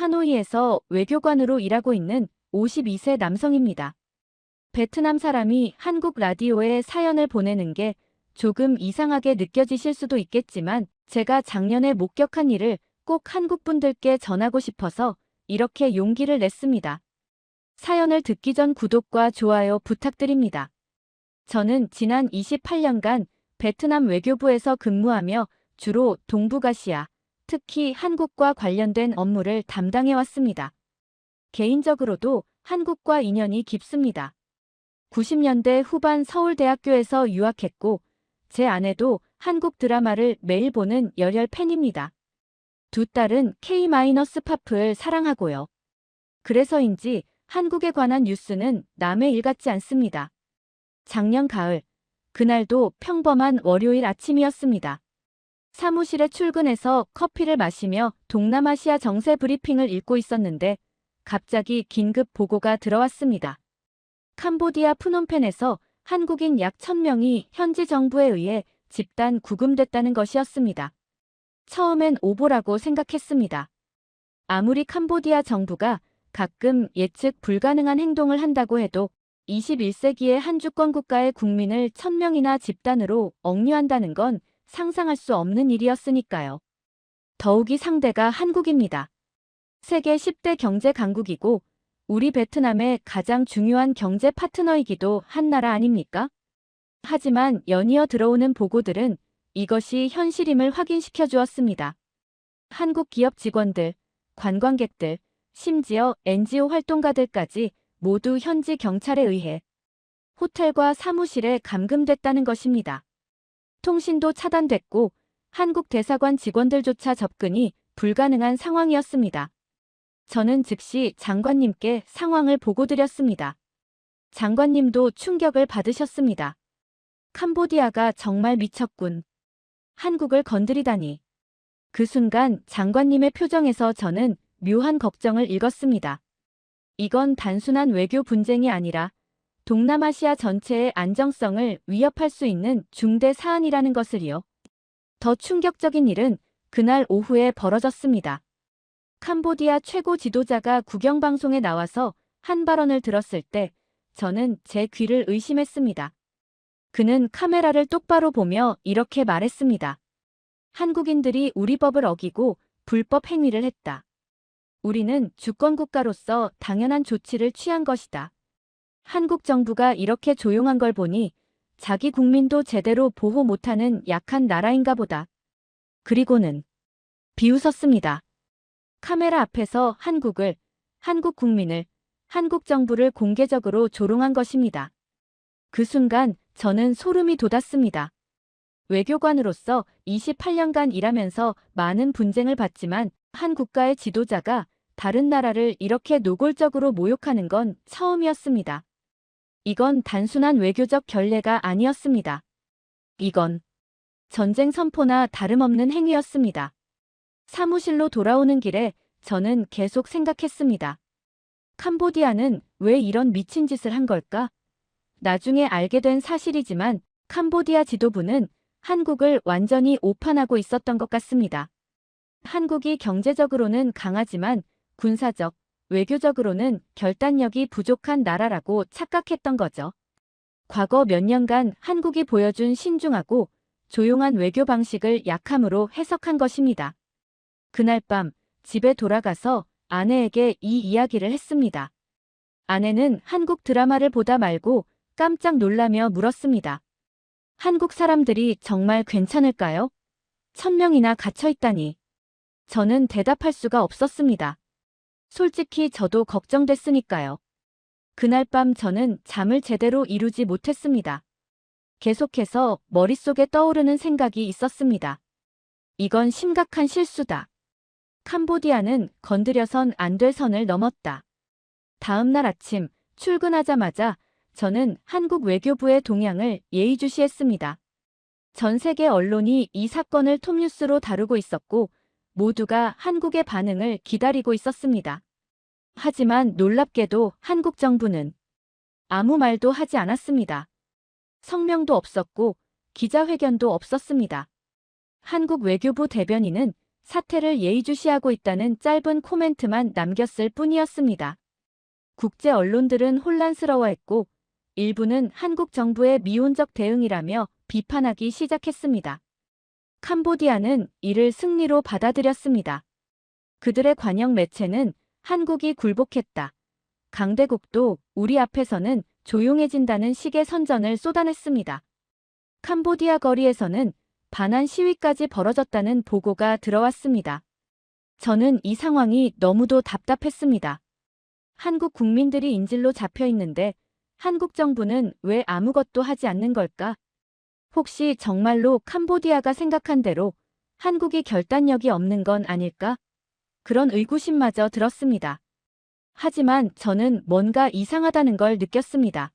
하노이에서 외교관으로 일하고 있는 52세 남성입니다. 베트남 사람이 한국 라디오에 사연을 보내는 게 조금 이상하게 느껴지실 수도 있겠지만 제가 작년에 목격한 일을 꼭 한국 분들께 전하고 싶어서 이렇게 용기를 냈습니다. 사연을 듣기 전 구독과 좋아요 부탁드립니다. 저는 지난 28년간 베트남 외교부에서 근무하며 주로 동북아시아, 특히 한국과 관련된 업무를 담당해왔습니다. 개인적으로도 한국과 인연이 깊습니다. 90년대 후반 서울대학교에서 유학했고 제 아내도 한국 드라마를 매일 보는 열혈 팬입니다. 두 딸은 K-팝을 사랑하고요. 그래서인지 한국에 관한 뉴스는 남의 일 같지 않습니다. 작년 가을, 그날도 평범한 월요일 아침이었습니다. 사무실에 출근해서 커피를 마시며 동남아시아 정세 브리핑을 읽고 있었는데 갑자기 긴급 보고가 들어왔습니다. 캄보디아 프놈펜에서 한국인 약 1000명이 현지 정부에 의해 집단 구금됐다는 것이었습니다. 처음엔 오보라고 생각했습니다. 아무리 캄보디아 정부가 가끔 예측 불가능한 행동을 한다고 해도 21세기의 한 주권 국가의 국민을 1000명이나 집단으로 억류한다는 건 상상할 수 없는 일이었으니까요. 더욱이 상대가 한국입니다. 세계 10대 경제 강국이고 우리 베트남의 가장 중요한 경제 파트너이기도 한 나라 아닙니까? 하지만 연이어 들어오는 보고들은 이것이 현실임을 확인시켜 주었습니다. 한국 기업 직원들, 관광객들, 심지어 NGO 활동가들까지 모두 현지 경찰에 의해 호텔과 사무실에 감금됐다는 것입니다. 통신도 차단됐고 한국 대사관 직원들조차 접근이 불가능한 상황이었습니다. 저는 즉시 장관님께 상황을 보고드렸습니다. 장관님도 충격을 받으셨습니다. 캄보디아가 정말 미쳤군. 한국을 건드리다니. 그 순간 장관님의 표정에서 저는 묘한 걱정을 읽었습니다. 이건 단순한 외교 분쟁이 아니라 동남아시아 전체의 안정성을 위협할 수 있는 중대 사안이라는 것을요. 더 충격적인 일은 그날 오후에 벌어졌습니다. 캄보디아 최고 지도자가 국영방송에 나와서 한 발언을 들었을 때 저는 제 귀를 의심했습니다. 그는 카메라를 똑바로 보며 이렇게 말했습니다. 한국인들이 우리 법을 어기고 불법 행위를 했다. 우리는 주권국가로서 당연한 조치를 취한 것이다. 한국 정부가 이렇게 조용한 걸 보니 자기 국민도 제대로 보호 못하는 약한 나라인가 보다. 그리고는 비웃었습니다. 카메라 앞에서 한국 국민을, 한국 정부를 공개적으로 조롱한 것입니다. 그 순간 저는 소름이 돋았습니다. 외교관으로서 28년간 일하면서 많은 분쟁을 봤지만 한 국가의 지도자가 다른 나라를 이렇게 노골적으로 모욕하는 건 처음이었습니다. 이건 단순한 외교적 결례가 아니었습니다. 이건 전쟁 선포나 다름없는 행위였습니다. 사무실로 돌아오는 길에 저는 계속 생각했습니다. 캄보디아는 왜 이런 미친 짓을 한 걸까? 나중에 알게 된 사실이지만 캄보디아 지도부는 한국을 완전히 오판하고 있었던 것 같습니다. 한국이 경제적으로는 강하지만 군사적, 외교적으로는 결단력이 부족한 나라라고 착각했던 거죠. 과거 몇 년간 한국이 보여준 신중하고 조용한 외교 방식을 약함으로 해석한 것입니다. 그날 밤 집에 돌아가서 아내에게 이 이야기를 했습니다. 아내는 한국 드라마를 보다 말고 깜짝 놀라며 물었습니다. 한국 사람들이 정말 괜찮을까요? 1000명이나 갇혀있다니. 저는 대답할 수가 없었습니다. 솔직히 저도 걱정됐으니까요. 그날 밤 저는 잠을 제대로 이루지 못했습니다. 계속해서 머릿속에 떠오르는 생각이 있었습니다. 이건 심각한 실수다. 캄보디아는 건드려선 안 될 선을 넘었다. 다음 날 아침 출근하자마자 저는 한국 외교부의 동향을 예의주시했습니다. 전 세계 언론이 이 사건을 톱뉴스로 다루고 있었고 모두가 한국의 반응을 기다리고 있었습니다. 하지만 놀랍게도 한국 정부는 아무 말도 하지 않았습니다. 성명도 없었고 기자회견도 없었습니다. 한국 외교부 대변인은 사태를 예의주시하고 있다는 짧은 코멘트만 남겼을 뿐이었습니다. 국제 언론들은 혼란스러워했고 일부는 한국 정부의 미온적 대응이라며 비판하기 시작했습니다. 캄보디아는 이를 승리로 받아들였습니다. 그들의 관영 매체는 한국이 굴복했다. 강대국도 우리 앞에서는 조용해진다는 식의 선전을 쏟아냈습니다. 캄보디아 거리에서는 반환 시위까지 벌어졌다는 보고가 들어왔습니다. 저는 이 상황이 너무도 답답했습니다. 한국 국민들이 인질로 잡혀 있는데 한국 정부는 왜 아무것도 하지 않는 걸까? 혹시 정말로 캄보디아가 생각한 대로 한국이 결단력이 없는 건 아닐까? 그런 의구심마저 들었습니다. 하지만 저는 뭔가 이상하다는 걸 느꼈습니다.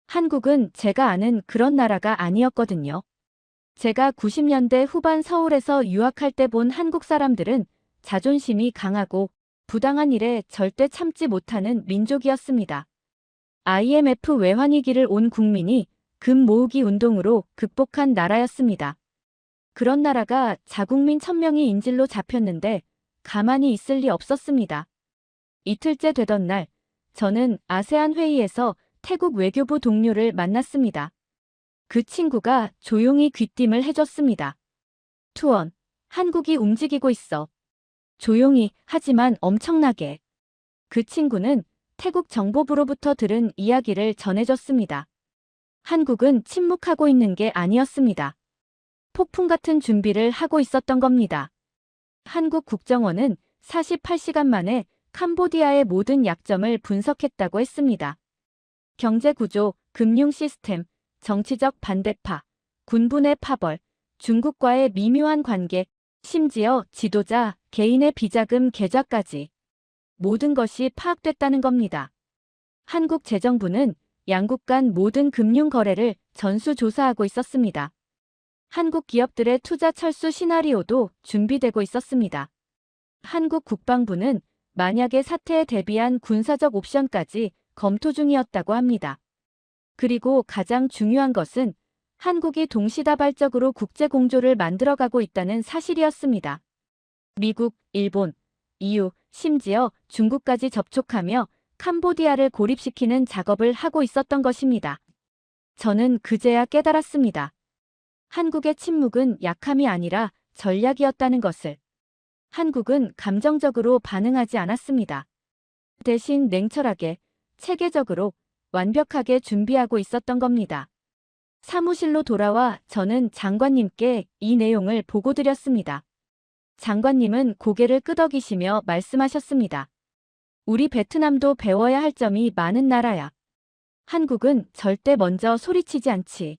한국은 제가 아는 그런 나라가 아니었거든요. 제가 90년대 후반 서울에서 유학할 때 본 한국 사람들은 자존심이 강하고 부당한 일에 절대 참지 못하는 민족이었습니다. IMF 외환위기를 온 국민이 금 모으기 운동으로 극복한 나라였습니다. 그런 나라가 자국민 1000명이 인질로 잡혔는데 가만히 있을 리 없었습니다. 이틀째 되던 날, 저는 아세안 회의에서 태국 외교부 동료를 만났습니다. 그 친구가 조용히 귀띔을 해줬습니다. 투원, 한국이 움직이고 있어. 조용히, 하지만 엄청나게. 그 친구는 태국 정보부로부터 들은 이야기를 전해줬습니다. 한국은 침묵하고 있는 게 아니었습니다. 폭풍 같은 준비를 하고 있었던 겁니다. 한국 국정원은 48시간 만에 캄보디아의 모든 약점을 분석했다고 했습니다. 경제 구조, 금융 시스템, 정치적 반대파, 군부의 파벌, 중국과의 미묘한 관계, 심지어 지도자, 개인의 비자금 계좌까지 모든 것이 파악됐다는 겁니다. 한국 재정부는 양국 간 모든 금융 거래를 전수조사하고 있었습니다. 한국 기업들의 투자 철수 시나리오도 준비되고 있었습니다. 한국 국방부는 만약의 사태에 대비한 군사적 옵션까지 검토 중이었다고 합니다. 그리고 가장 중요한 것은 한국이 동시다발적으로 국제공조를 만들어가고 있다는 사실이었습니다. 미국, 일본, EU, 심지어 중국까지 접촉하며 캄보디아를 고립시키는 작업을 하고 있었던 것입니다. 저는 그제야 깨달았습니다. 한국의 침묵은 약함이 아니라 전략이었다는 것을. 한국은 감정적으로 반응하지 않았습니다. 대신 냉철하게, 체계적으로, 완벽하게 준비하고 있었던 겁니다. 사무실로 돌아와 저는 장관님께 이 내용을 보고드렸습니다. 장관님은 고개를 끄덕이시며 말씀하셨습니다. 우리 베트남도 배워야 할 점이 많은 나라야. 한국은 절대 먼저 소리치지 않지.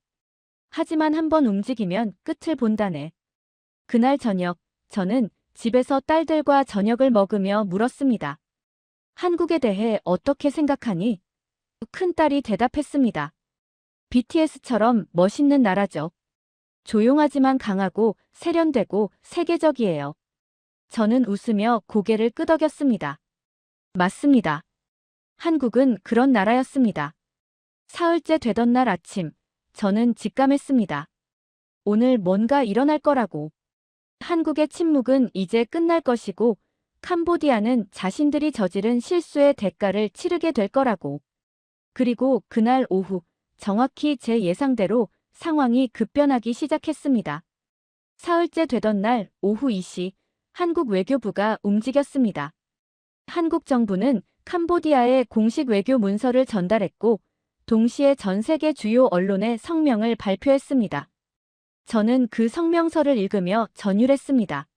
하지만 한번 움직이면 끝을 본다네. 그날 저녁, 저는 집에서 딸들과 저녁을 먹으며 물었습니다. 한국에 대해 어떻게 생각하니? 큰딸이 대답했습니다. BTS처럼 멋있는 나라죠. 조용하지만 강하고 세련되고 세계적이에요. 저는 웃으며 고개를 끄덕였습니다. 맞습니다. 한국은 그런 나라였습니다. 사흘째 되던 날 아침, 저는 직감했습니다. 오늘 뭔가 일어날 거라고. 한국의 침묵은 이제 끝날 것이고 캄보디아는 자신들이 저지른 실수의 대가를 치르게 될 거라고. 그리고 그날 오후, 정확히 제 예상대로 상황이 급변하기 시작했습니다. 사흘째 되던 날 오후 2시, 한국 외교부가 움직였습니다. 한국 정부는 캄보디아에 공식 외교 문서를 전달했고 동시에 전 세계 주요 언론에 성명을 발표했습니다. 저는 그 성명서를 읽으며 전율했습니다.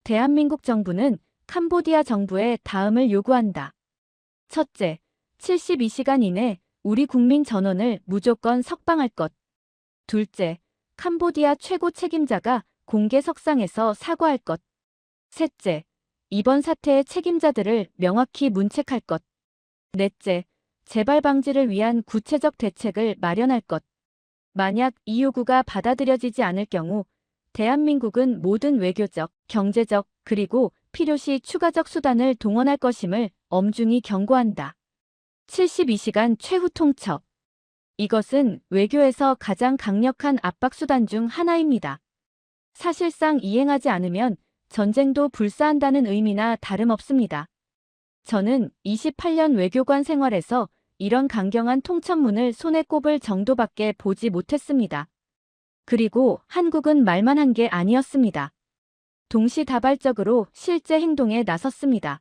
대한민국 정부는 캄보디아 정부에 다음을 요구한다. 첫째, 72시간 이내 우리 국민 전원을 무조건 석방할 것. 둘째, 캄보디아 최고 책임자가 공개석상에서 사과할 것. 셋째, 이번 사태의 책임자들을 명확히 문책할 것. 넷째, 재발 방지를 위한 구체적 대책을 마련할 것. 만약 이 요구가 받아들여지지 않을 경우 대한민국은 모든 외교적, 경제적, 그리고 필요시 추가적 수단을 동원할 것임을 엄중히 경고한다. 72시간 최후 통첩. 이것은 외교에서 가장 강력한 압박수단 중 하나입니다. 사실상 이행하지 않으면 전쟁도 불사한다는 의미나 다름없습니다. 저는 28년 외교관 생활에서 이런 강경한 통첩문을 손에 꼽을 정도밖에 보지 못했습니다. 그리고 한국은 말만 한 게 아니었습니다. 동시다발적으로 실제 행동에 나섰습니다.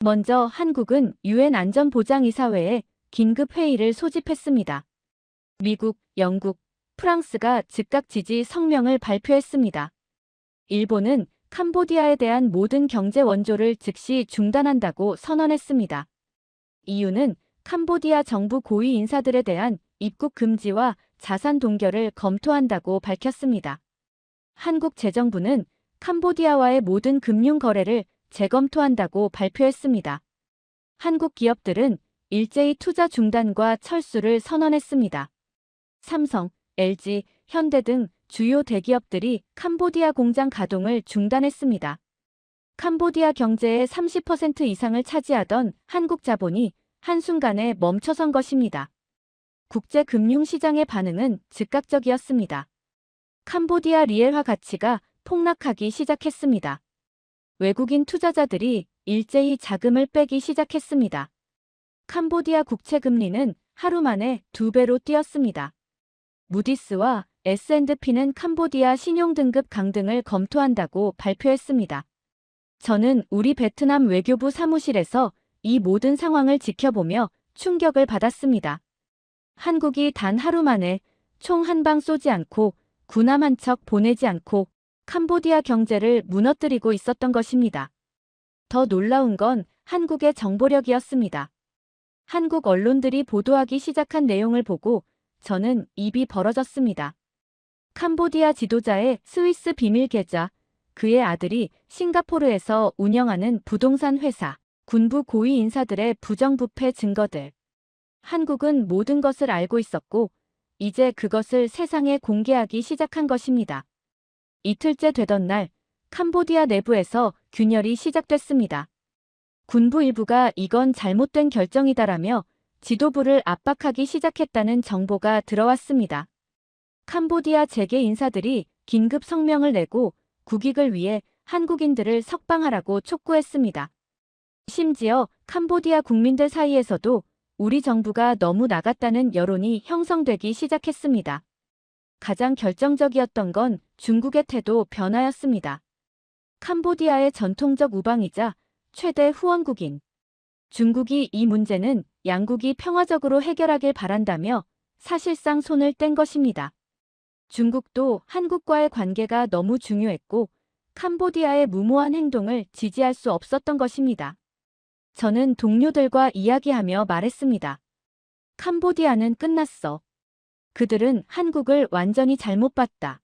먼저 한국은 유엔 안전보장이사회에 긴급회의를 소집했습니다. 미국, 영국, 프랑스가 즉각 지지 성명을 발표했습니다. 일본은 캄보디아에 대한 모든 경제 원조를 즉시 중단한다고 선언했습니다. 이유는 캄보디아 정부 고위 인사들에 대한 입국 금지와 자산 동결을 검토한다고 밝혔습니다. 한국 재정부는 캄보디아와의 모든 금융 거래를 재검토한다고 발표했습니다. 한국 기업들은 일제히 투자 중단과 철수를 선언했습니다. 삼성, LG, 현대 등 주요 대기업들이 캄보디아 공장 가동을 중단했습니다. 캄보디아 경제의 30% 이상을 차지하던 한국 자본이 한순간에 멈춰선 것입니다. 국제 금융시장의 반응은 즉각적이었습니다. 캄보디아 리엘화 가치가 폭락하기 시작했습니다. 외국인 투자자들이 일제히 자금을 빼기 시작했습니다. 캄보디아 국채 금리는 하루 만에 2배로 뛰었습니다. 무디스와 S&P는 캄보디아 신용등급 강등을 검토한다고 발표했습니다. 저는 우리 베트남 외교부 사무실에서 이 모든 상황을 지켜보며 충격을 받았습니다. 한국이 단 하루 만에 총 한 방 쏘지 않고 군함 한 척 보내지 않고 캄보디아 경제를 무너뜨리고 있었던 것입니다. 더 놀라운 건 한국의 정보력이었습니다. 한국 언론들이 보도하기 시작한 내용을 보고 저는 입이 벌어졌습니다. 캄보디아 지도자의 스위스 비밀 계좌, 그의 아들이 싱가포르에서 운영하는 부동산 회사, 군부 고위 인사들의 부정부패 증거들. 한국은 모든 것을 알고 있었고 이제 그것을 세상에 공개하기 시작한 것입니다. 이틀째 되던 날 캄보디아 내부에서 균열이 시작됐습니다. 군부 일부가 이건 잘못된 결정이다라며 지도부를 압박하기 시작했다는 정보가 들어왔습니다. 캄보디아 재계 인사들이 긴급 성명을 내고 국익을 위해 한국인들을 석방하라고 촉구했습니다. 심지어 캄보디아 국민들 사이에서도 우리 정부가 너무 나갔다는 여론이 형성되기 시작했습니다. 가장 결정적이었던 건 중국의 태도 변화였습니다. 캄보디아의 전통적 우방이자 최대 후원국인 중국이 이 문제는 양국이 평화적으로 해결하길 바란다며 사실상 손을 뗀 것입니다. 중국도 한국과의 관계가 너무 중요했고 캄보디아의 무모한 행동을 지지할 수 없었던 것입니다. 저는 동료들과 이야기하며 말했습니다. 캄보디아는 끝났어. 그들은 한국을 완전히 잘못 봤다.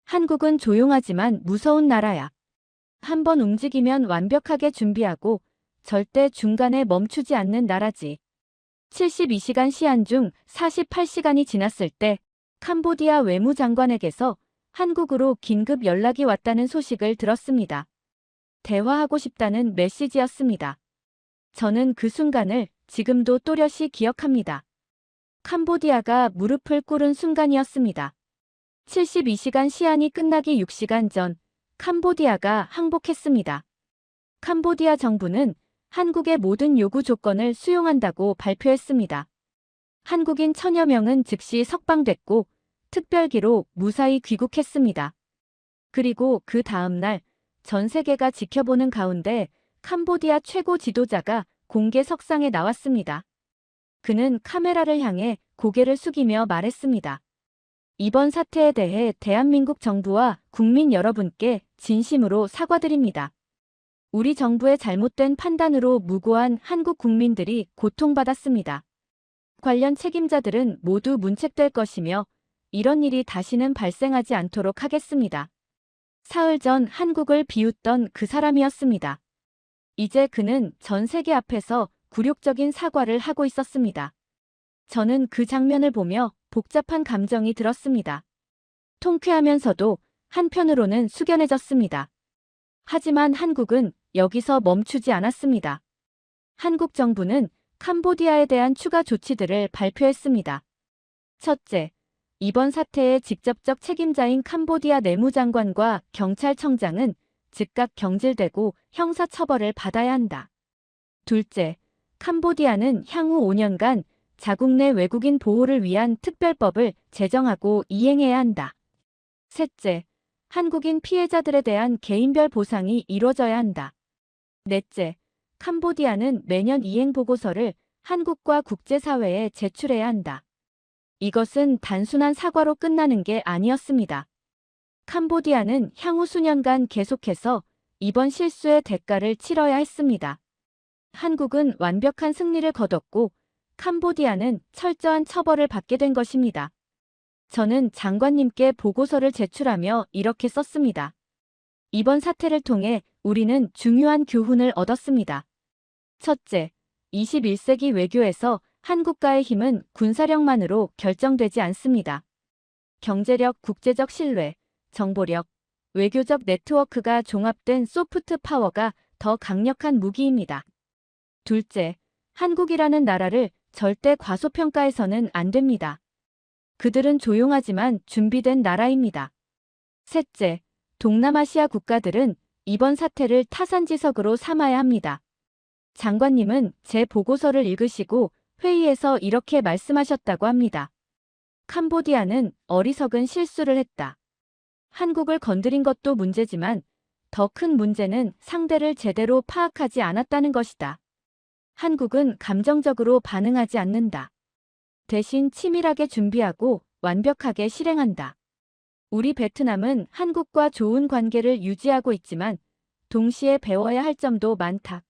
한국은 조용하지만 무서운 나라야. 한번 움직이면 완벽하게 준비하고 절대 중간에 멈추지 않는 나라지. 72시간 시한 중 48시간이 지났을 때 캄보디아 외무장관에게서 한국으로 긴급 연락이 왔다는 소식을 들었습니다. 대화하고 싶다는 메시지였습니다. 저는 그 순간을 지금도 또렷이 기억합니다. 캄보디아가 무릎을 꿇은 순간이었습니다. 72시간 시한이 끝나기 6시간 전 캄보디아가 항복했습니다. 캄보디아 정부는 한국의 모든 요구 조건을 수용한다고 발표했습니다. 한국인 1000여 명은 즉시 석방됐고 특별기로 무사히 귀국했습니다. 그리고 그 다음 날 전 세계가 지켜보는 가운데 캄보디아 최고 지도자가 공개 석상에 나왔습니다. 그는 카메라를 향해 고개를 숙이며 말했습니다. 이번 사태에 대해 대한민국 정부와 국민 여러분께 진심으로 사과드립니다. 우리 정부의 잘못된 판단으로 무고한 한국 국민들이 고통받았습니다. 관련 책임자들은 모두 문책될 것이며 이런 일이 다시는 발생하지 않도록 하겠습니다. 사흘 전 한국을 비웃던 그 사람이었습니다. 이제 그는 전 세계 앞에서 굴욕적인 사과를 하고 있었습니다. 저는 그 장면을 보며 복잡한 감정이 들었습니다. 통쾌하면서도 한편으로는 숙연해졌습니다. 하지만 한국은 여기서 멈추지 않았습니다. 한국 정부는 캄보디아에 대한 추가 조치들을 발표했습니다. 첫째, 이번 사태의 직접적 책임자인 캄보디아 내무장관과 경찰청장은 즉각 경질되고 형사처벌을 받아야 한다. 둘째, 캄보디아는 향후 5년간 자국 내 외국인 보호를 위한 특별법을 제정하고 이행해야 한다. 셋째, 한국인 피해자들에 대한 개인별 보상이 이루어져야 한다. 넷째, 캄보디아는 매년 이행 보고서를 한국과 국제사회에 제출해야 한다. 이것은 단순한 사과로 끝나는 게 아니었습니다. 캄보디아는 향후 수년간 계속해서 이번 실수의 대가를 치러야 했습니다. 한국은 완벽한 승리를 거뒀고 캄보디아는 철저한 처벌을 받게 된 것입니다. 저는 장관님께 보고서를 제출하며 이렇게 썼습니다. 이번 사태를 통해 우리는 중요한 교훈을 얻었습니다. 첫째, 21세기 외교에서 한국과의 힘은 군사력만으로 결정되지 않습니다. 경제력, 국제적 신뢰, 정보력, 외교적 네트워크가 종합된 소프트 파워가 더 강력한 무기입니다. 둘째, 한국이라는 나라를 절대 과소평가해서는 안 됩니다. 그들은 조용하지만 준비된 나라입니다. 셋째, 동남아시아 국가들은 이번 사태를 타산지석으로 삼아야 합니다. 장관님은 제 보고서를 읽으시고 회의에서 이렇게 말씀하셨다고 합니다. 캄보디아는 어리석은 실수를 했다. 한국을 건드린 것도 문제지만 더 큰 문제는 상대를 제대로 파악하지 않았다는 것이다. 한국은 감정적으로 반응하지 않는다. 대신 치밀하게 준비하고 완벽하게 실행한다. 우리 베트남은 한국과 좋은 관계를 유지하고 있지만 동시에 배워야 할 점도 많다.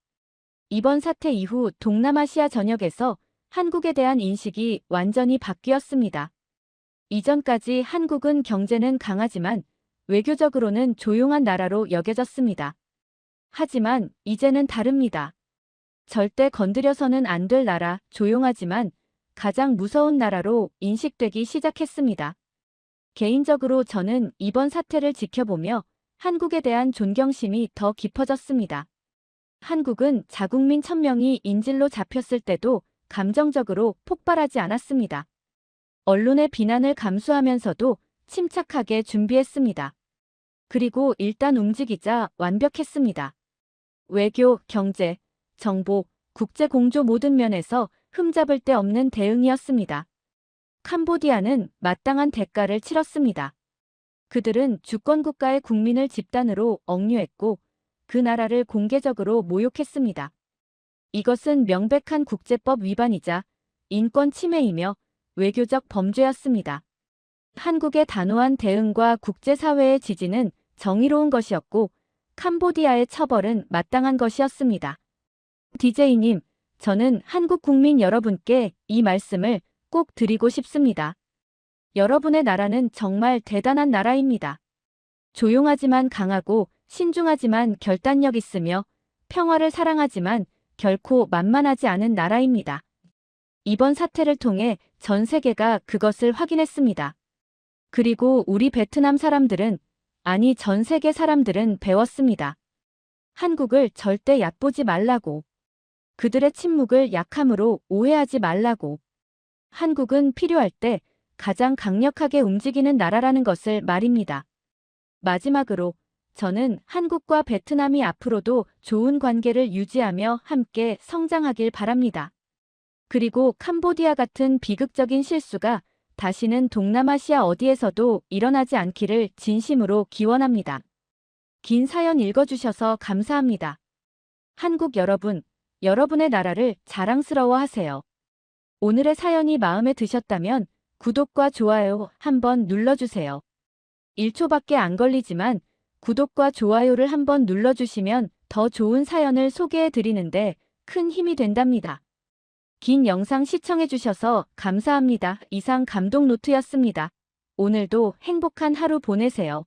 이번 사태 이후 동남아시아 전역에서 한국에 대한 인식이 완전히 바뀌었습니다. 이전까지 한국은 경제는 강하지만 외교적으로는 조용한 나라로 여겨졌습니다. 하지만 이제는 다릅니다. 절대 건드려서는 안 될 나라, 조용하지만 가장 무서운 나라로 인식되기 시작했습니다. 개인적으로 저는 이번 사태를 지켜보며 한국에 대한 존경심이 더 깊어졌습니다. 한국은 자국민 1000명이 인질로 잡혔을 때도 감정적으로 폭발하지 않았습니다. 언론의 비난을 감수하면서도 침착하게 준비했습니다. 그리고 일단 움직이자 완벽했습니다. 외교, 경제, 정보, 국제 공조 모든 면에서 흠잡을 데 없는 대응이었습니다. 캄보디아는 마땅한 대가를 치렀습니다. 그들은 주권국가의 국민을 집단으로 억류했고 그 나라를 공개적으로 모욕했습니다. 이것은 명백한 국제법 위반이자 인권 침해이며 외교적 범죄였습니다. 한국의 단호한 대응과 국제사회의 지지는 정의로운 것이었고 캄보디아의 처벌은 마땅한 것이었습니다. DJ님, 저는 한국 국민 여러분께 이 말씀을 꼭 드리고 싶습니다. 여러분의 나라는 정말 대단한 나라입니다. 조용하지만 강하고 신중하지만 결단력 있으며 평화를 사랑하지만 결코 만만하지 않은 나라입니다. 이번 사태를 통해 전 세계가 그것을 확인했습니다. 그리고 우리 베트남 사람들은, 아니 전 세계 사람들은 배웠습니다. 한국을 절대 얕보지 말라고. 그들의 침묵을 약함으로 오해하지 말라고. 한국은 필요할 때 가장 강력하게 움직이는 나라라는 것을 말입니다. 마지막으로 저는 한국과 베트남이 앞으로도 좋은 관계를 유지하며 함께 성장하길 바랍니다. 그리고 캄보디아 같은 비극적인 실수가 다시는 동남아시아 어디에서도 일어나지 않기를 진심으로 기원합니다. 긴 사연 읽어주셔서 감사합니다. 한국 여러분, 여러분의 나라를 자랑스러워하세요. 오늘의 사연이 마음에 드셨다면 구독과 좋아요 한번 눌러주세요. 1초밖에 안 걸리지만 구독과 좋아요를 한번 눌러주시면 더 좋은 사연을 소개해드리는데 큰 힘이 된답니다. 긴 영상 시청해주셔서 감사합니다. 이상 감동노트였습니다. 오늘도 행복한 하루 보내세요.